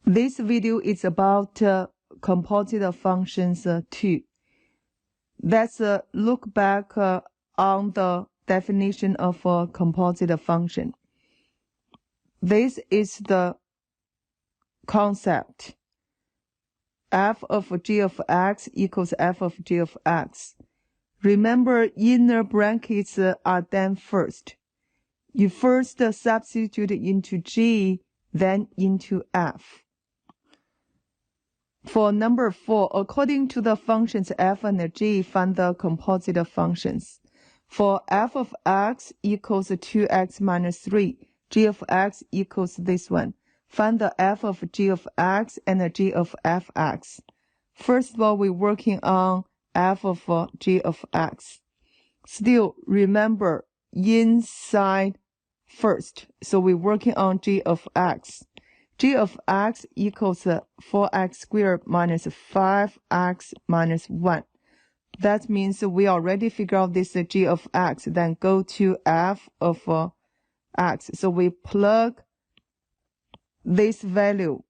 This video is about composite functions 2. Let's look back on the definition of a composite function. This is the concept. F of g of x equals f of g of x. Remember, inner brackets are done first. You first substitute into g, then into f. For number 4, according to the functions f and g, find the composite functions. For f of x equals 2x minus 3, g of x equals this one. Find the f of g of x and g of fx. First of all, we're working on f of g of x. Still, remember, inside first. So we're working on g of x. G of x equals 4x squared minus 5x minus 1. That means we already figured out this g of x. Then go to f of x. So we plug this value,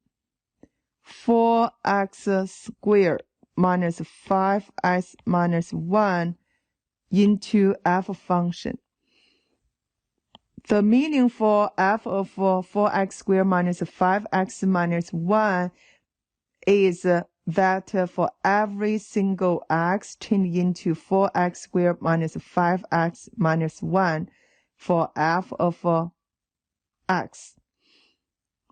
4x squared minus 5x minus 1 into f function. The meaning for f of 4x squared minus 5x minus 1 is that for every single x turned into 4x squared minus 5x minus 1 for f of x.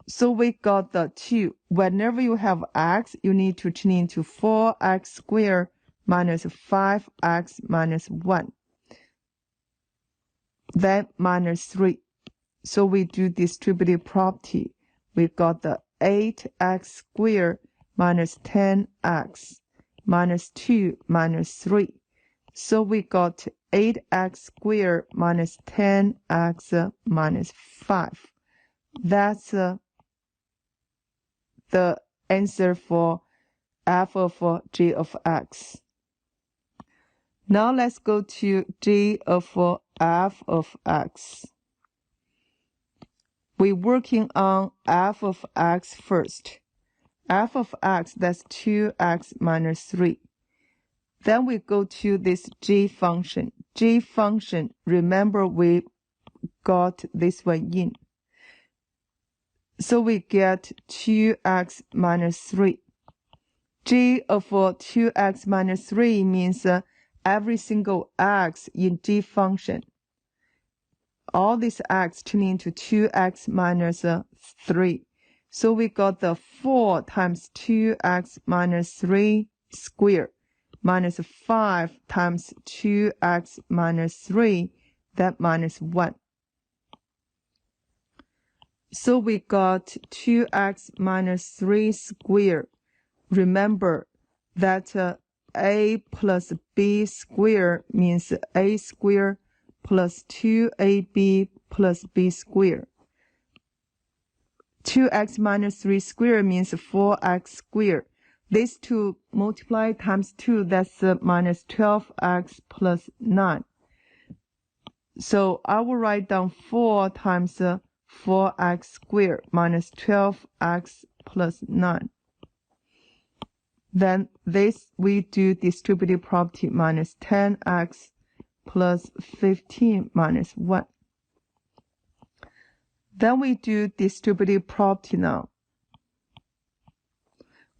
So we got the 2. Whenever you have x, you need to turn into 4x squared minus 5x minus 1. Then minus 3. So we do distributive property. We got the 8x squared minus 10x minus 2 minus 3. So we got 8x squared minus 10x minus 5. That's the answer for f of g of x. Now let's go to g of f of x. We're working on f of x first. F of x, that's 2x minus 3. Then we go to this g function. G function, remember we got this one in. So we get 2x minus 3. G of 2x minus 3 means every single x in g function. All these x turn into 2x minus 3. So we got the 4 times 2x minus 3 squared minus 5 times 2x minus 3, that minus 1. So we got 2x minus 3 squared. Remember that a plus b squared means a squared plus 2ab plus b squared. 2x minus 3 squared means 4x squared. These two multiply times 2, that's minus 12x plus 9. So I will write down 4 times 4x squared minus 12x plus 9. Then this we do distributive property minus 10x plus 15 minus 1. Then we do distributive property now.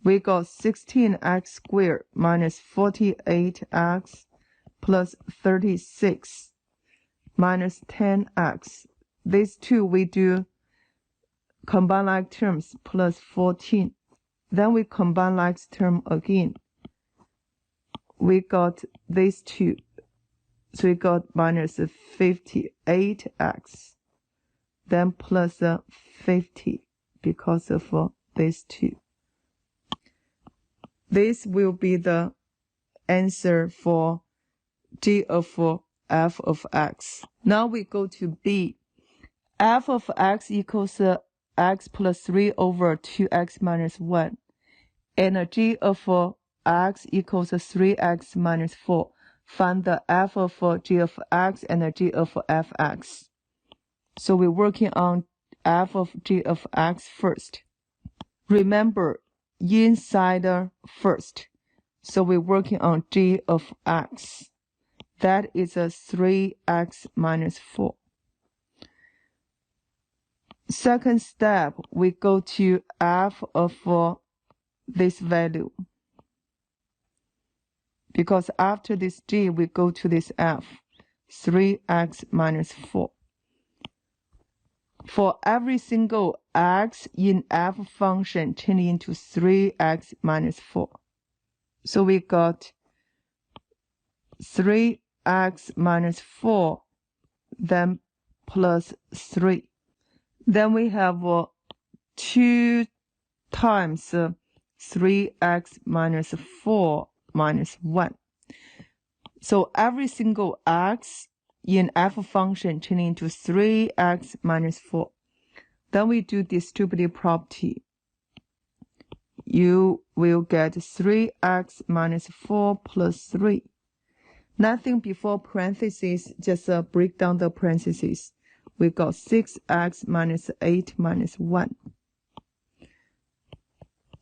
We got 16x squared minus 48x plus 36 minus 10x. These two we do combine like terms plus 14. Then we combine like term again. We got these two. So we got minus 58x. Then plus 50 because of these two. This will be the answer for g of f of x. Now we go to b. F of x equals x plus 3 over 2x minus 1. And g of x equals 3x minus 4. Find the f of g of x and g of fx. So we're working on f of g of x first. Remember, inside first. So we're working on g of x. That is a 3x minus 4. Second step, we go to f of this value. Because after this g, we go to this f, 3x minus 4. For every single x in f function, turn into 3x minus 4. So we got 3x minus 4, then plus 3. Then we have 2 times 3x minus 4 minus 1. So every single x in f function turn into 3x minus 4. Then we do distributive property. You will get 3x minus 4 plus 3. Nothing before parentheses, just break down the parentheses. We got 6x minus 8 minus 1.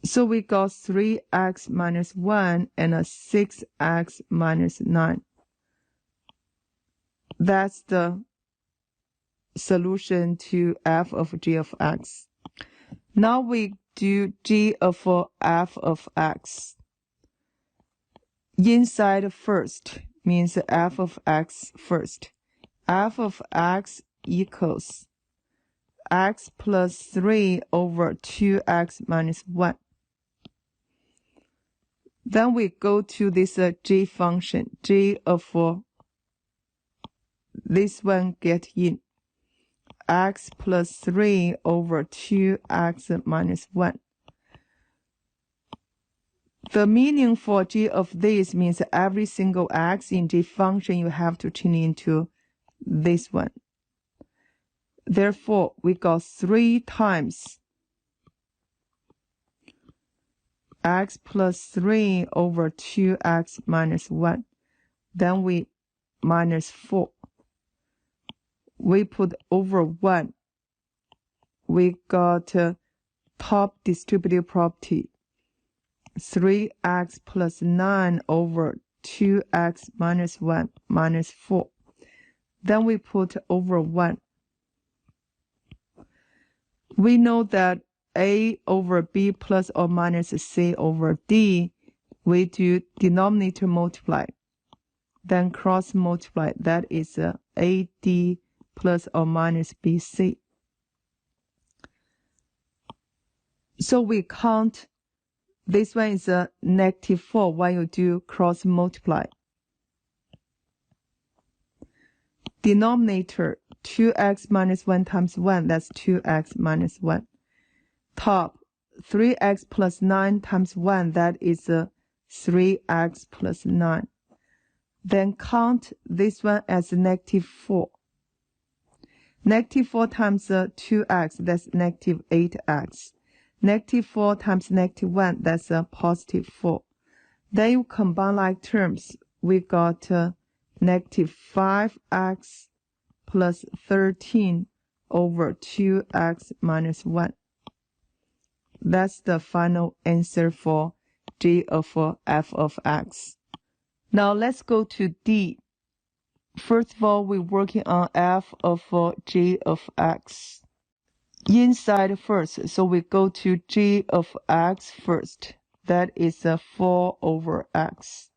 So we got 3x minus 1 and a 6x minus 9. That's the solution to f of g of x. Now we do g of f of x. Inside first means f of x first. F of x equals x plus 3 over 2x minus 1. Then we go to this g function, g of this one get in, x plus 3 over 2x minus 1. The meaning for g of this means every single x in g function you have to turn into this one. Therefore, we got 3 times x plus 3 over 2x minus 1. Then we minus 4. We put over 1. We got top distributive property. 3x plus 9 over 2x minus 1 minus 4. Then we put over 1. We know that a over b plus or minus c over d, we do denominator multiply, then cross multiply. That is ad plus or minus bc. So we count. This one is a negative 4 when you do cross multiply. Denominator 2x minus 1 times 1, that's 2x minus 1. Top 3x plus 9 times 1, that is 3x plus 9. Then count this one as negative 4. Negative 4 times 2x, that's negative 8x. Negative 4 times negative 1, that's a positive 4. Then you combine like terms. We got negative 5x plus 13 over 2x minus 1. That's the final answer for g of f of x. Now let's go to d. First of all, we're working on f of g of x. Inside first, so we go to g of x first. That is 4 over x.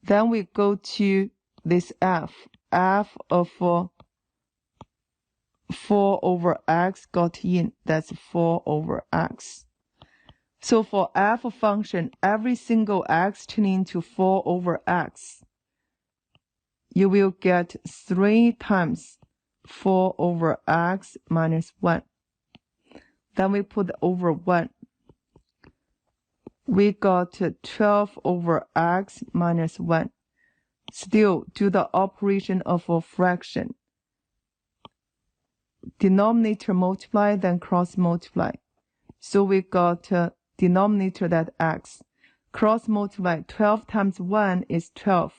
Then we go to this f of 4 over x got in. That's 4 over x. So for f function, every single x turn into 4 over x. You will get 3 times 4 over x minus 1. Then we put over 1. We got 12 over x minus 1. Still, do the operation of a fraction. Denominator multiply, then cross multiply. So we got denominator that x. Cross multiply, 12 times 1 is 12.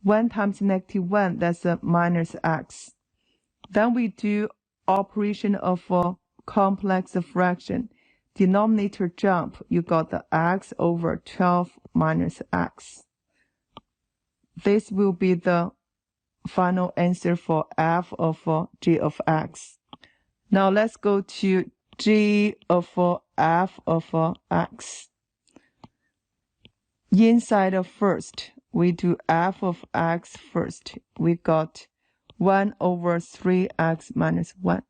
1 times negative 1, that's minus x. Then we do operation of a complex fraction. denominator jump, you got the x over 12 minus x. This will be the final answer for f of g of x. Now let's go to g of f of x. Inside of first, we do f of x first. We got 1 over 3x minus 1.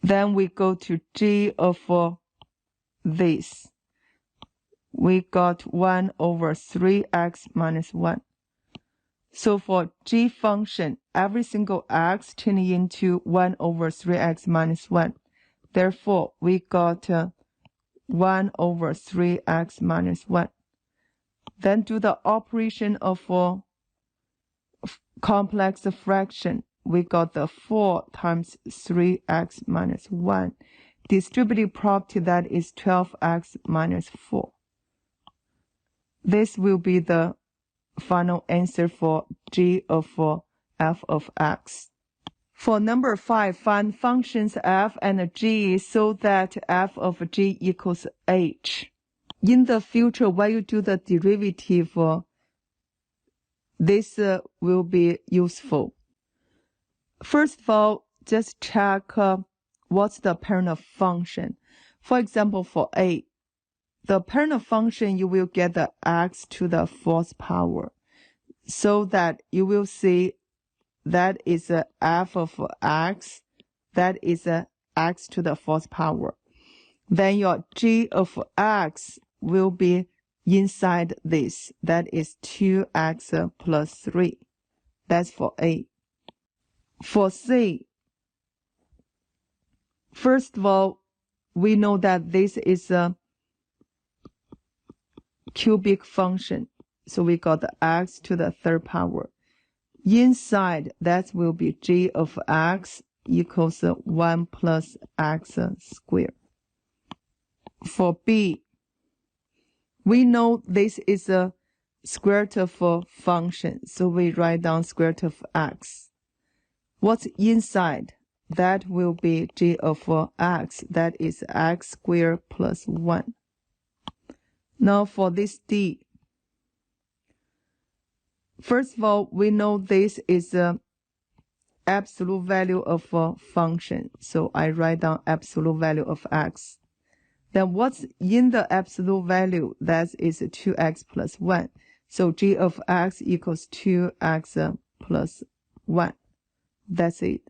Then we go to g of this. We got 1 over 3x minus 1. So for g function, every single x turning into 1 over 3x minus 1. Therefore, we got 1 over 3x minus 1. Then do the operation of complex fraction. We got the 4 times 3x minus 1. Distributive property, that is 12x minus 4. This will be the final answer for g of f of x. For number 5, find functions f and g so that f of g equals h. In the future, when you do the derivative, this will be useful. First of all, just check what's the parent of function. For example, for a, the parent of function, you will get the x to the 4th power. So that you will see that is f of x, that is x to the 4th power. Then your g of x will be inside this, that is 2x plus 3. That's for A. For C, first of all, we know that this is a cubic function. So we got the x to the 3rd power. Inside, that will be g of x equals 1 plus x squared. For B, we know this is a square root of a function, so we write down square root of x. What's inside? That will be g of x, that is x squared plus 1. Now for this D, first of all, we know this is the absolute value of a function, so I write down absolute value of x. Then what's in the absolute value? That is 2x plus 1. So g of x equals 2x plus 1. That's it.